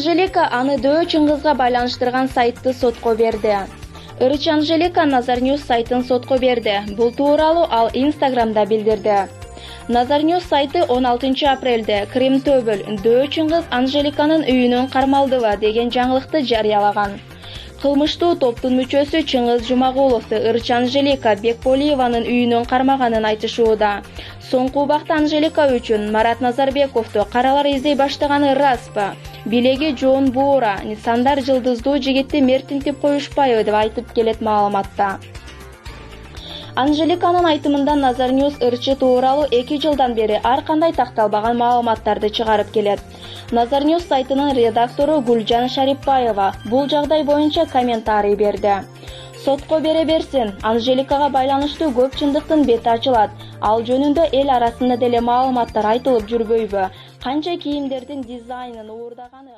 Анжелика аны Дөө Чыңгызга байланыштырган сайтты сотко берди. Ырчы Анжелика Nazar News сайтын сотко берди. Бул тууралуу ал Instagramда билдирди. Nazar News сайты 16 апрелде Крим Төбөл Дөө Чыңгыз Анжеликанын үйүнөн кармалдыба деген жаңылыкты жарыялаган. Кылмыштуу топтун мүчөсү Чыңгыз Жумагуловду Ырчы Анжелика Бекболиеванын үйүнөн кармаганын айтышууда. Соңку убакта Анжелика үчүн Марат Назарбековду каралар издей баштаганы распы? Билеги жоон буура, сандар жылдыздуу жигитти мертинтип коюшпайбы деп айтып келет маалыматта. Анжеликанын айтымында Nazar News ырчы тууралуу 2 жылдан бери ар кандай такталбаган маалыматтарды чыгарып келет. Nazar News сайтынын редактору Гүлжан Шарипбаева бул жагдай боюнча комментарий берди. Сотко бере берсин, Анжеликага байланыштуу көп чындыктын бети ачылат. Ал жөнүндө эл арасында деле маалыматтар айтылып жүрбөйбү? Канча кийимдердин дизайнын уурдаганы